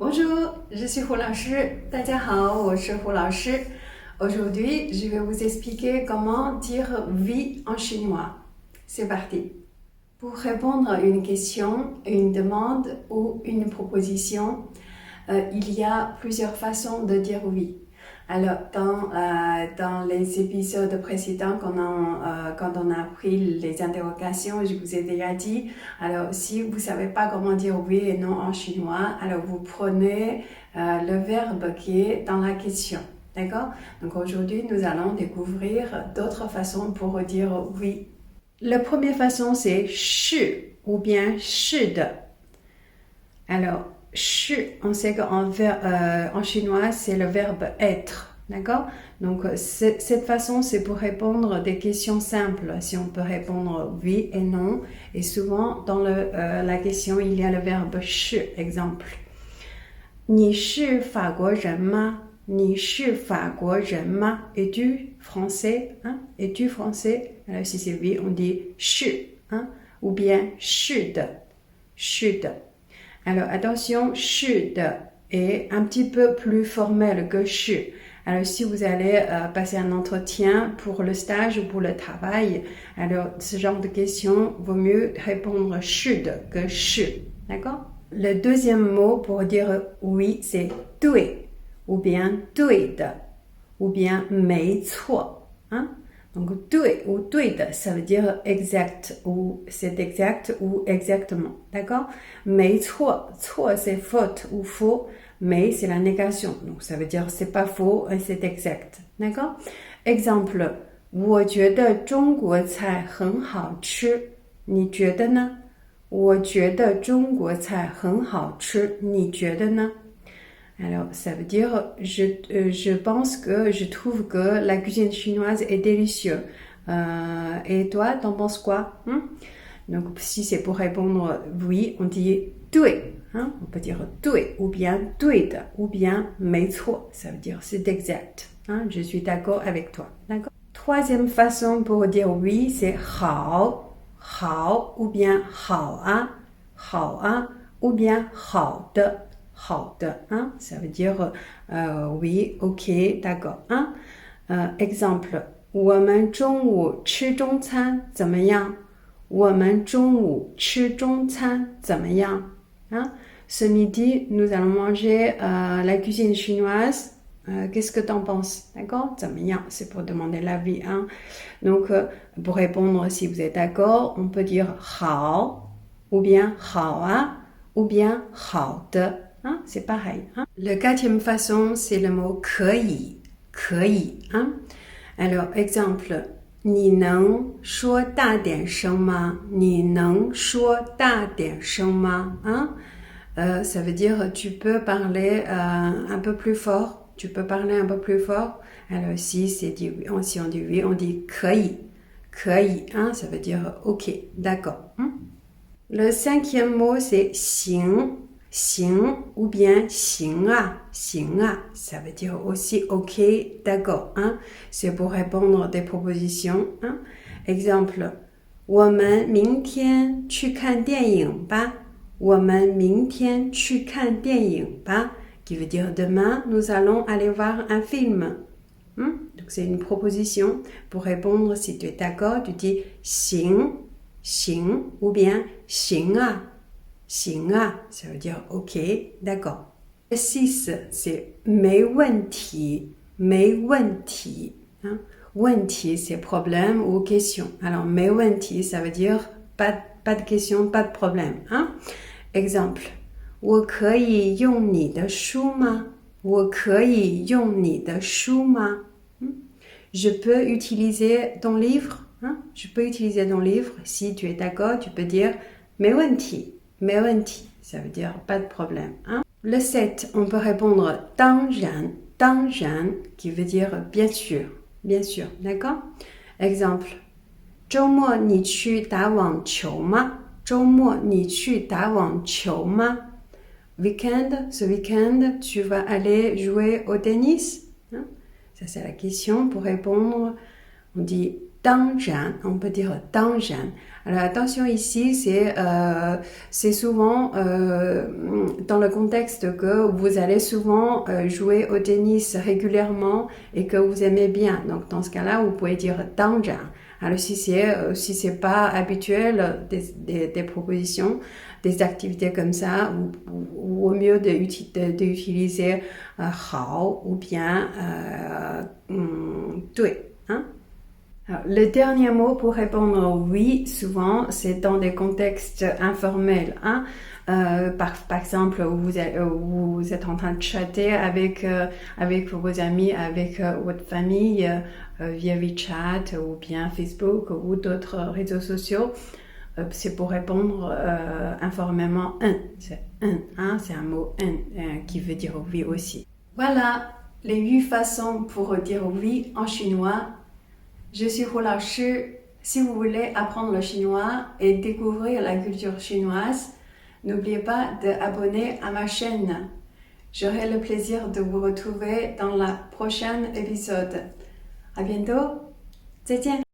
Bonjour, je suis Hu 老师。大家好，我是胡老师。Aujourd'hui, je vais vous expliquer comment dire oui en chinois. C'est parti. Pour répondre à une question, une demande ou une proposition, il y a plusieurs façons de dire oui. Alors, dans les épisodes précédents, quand on a appris les interrogations, je vous ai déjà dit, alors si vous ne savez pas comment dire oui et non en chinois, alors vous prenez le verbe qui est dans la question. D'accord? Donc aujourd'hui, nous allons découvrir d'autres façons pour dire oui. La première façon, c'est shi ou bien shi de. Alors, shi, on sait qu'en chinois, c'est le verbe être. D'accord? Donc, cette façon, c'est pour répondre des questions simples. Si on peut répondre oui et non. Et souvent, dans la question, il y a le verbe shi. Exemple. 你是法国人吗? 你是法国人吗? Es-tu français? Hein? Es-tu français? Alors, si c'est oui, on dit 是, hein? Ou bien 是的. 是的. Alors, attention, 是的 est un petit peu plus formel que 是. Alors, si vous allez passer un entretien pour le stage ou pour le travail, alors, ce genre de questions, vaut mieux répondre 是的 que 是. D'accord? Le deuxième mot pour dire oui, c'est 对 ou bien 对的 ou bien 没错. Hein? Donc, 对 ou 对的, ça veut dire exact ou c'est exact ou exactement. D'accord? 没错, 错 c'est faute ou faux, mais c'est la négation. Donc, ça veut dire c'est pas faux et c'est exact. D'accord? Exemple, 我觉得中国菜很好吃，你觉得呢？我觉得中国菜很好吃，你觉得呢? Alors, ça veut dire, je pense que, je trouve que la cuisine chinoise est délicieuse. Et toi, t'en penses quoi? Donc, si c'est pour répondre oui, on dit 对. Hein? On peut dire 对 ou bien 对的 ou bien 没错. Ça veut dire c'est exact. Hein? Je suis d'accord avec toi. D'accord? Troisième façon pour dire oui, c'est 好. 好 ou bien 好啊 ou bien 好的 hein? Ça veut dire oui, ok, d'accord. Hein? Exemple, 我们中午吃中餐怎么样？我们中午吃中餐怎么样？ Hein? Ce midi, nous allons manger la cuisine chinoise. Qu'est-ce que t'en penses? D'accord? 怎么样? C'est pour demander l'avis. Hein? Donc, pour répondre si vous êtes d'accord, on peut dire 好 ou bien 好啊 ou bien 好的. Hein? C'est pareil. Hein? La quatrième façon, c'est le mot 可以. 可以. Hein? Alors, exemple, 你能说大点声吗？你能说大点声吗？ Hein? Ça veut dire tu peux parler un peu plus fort. Tu peux parler un peu plus fort. Alors si on dit oui, on dit 可以. 可以, hein, ça veut dire ok, d'accord. Le cinquième mot, c'est 行. 行 ou bien 行啊. 行啊, ça veut dire aussi ok, d'accord. Hein. C'est pour répondre des propositions. Hein. Exemple, 我们明天去看电影吧。我们明天去看电影吧 qui veut dire demain, nous allons aller voir un film. Donc, c'est une proposition. Pour répondre, si tu es d'accord, tu dis 行, 行 ou bien 行啊, 行啊, ça veut dire ok, d'accord. Le 6, c'est 没问题, 没问题. Hein? 问题, c'est problème ou question. Alors, 没问题, ça veut dire pas de question, pas de problème. Hein? Exemple, 我可以用你的书吗？我可以用你的书吗？ Je peux utiliser ton livre? Hein? Je peux utiliser ton livre. Si tu es d'accord, tu peux dire 没问题, 没问题. Ça veut dire pas de problème. Hein? Le 7, on peut répondre 当然, 当然, qui veut dire bien sûr, bien sûr. D'accord? Exemple, 周末你去打网球吗？周末你去打网球吗？ Weekend, ce week-end, tu vas aller jouer au tennis? Hein? Ça, c'est la question. Pour répondre, on dit 当然, on peut dire 当然. Alors attention ici, c'est souvent dans le contexte que vous allez souvent jouer au tennis régulièrement et que vous aimez bien. Donc dans ce cas-là, vous pouvez dire 当然. Alors si c'est pas habituel des propositions, des activités comme ça, ou au mieux d'utiliser 好 ou bien 对, hein? Alors, le dernier mot pour répondre oui, souvent, c'est dans des contextes informels. Hein? Par exemple, vous êtes en train de chatter avec vos amis, avec votre famille via WeChat ou bien Facebook ou d'autres réseaux sociaux. C'est pour répondre informellement c'est c'est un mot qui veut dire oui aussi. Voilà les 8 façons pour dire oui en chinois. Je suis Hu Lao Shi. Si vous voulez apprendre le chinois et découvrir la culture chinoise, n'oubliez pas d'abonner à ma chaîne. J'aurai le plaisir de vous retrouver dans la prochaine épisode. À bientôt. 再见.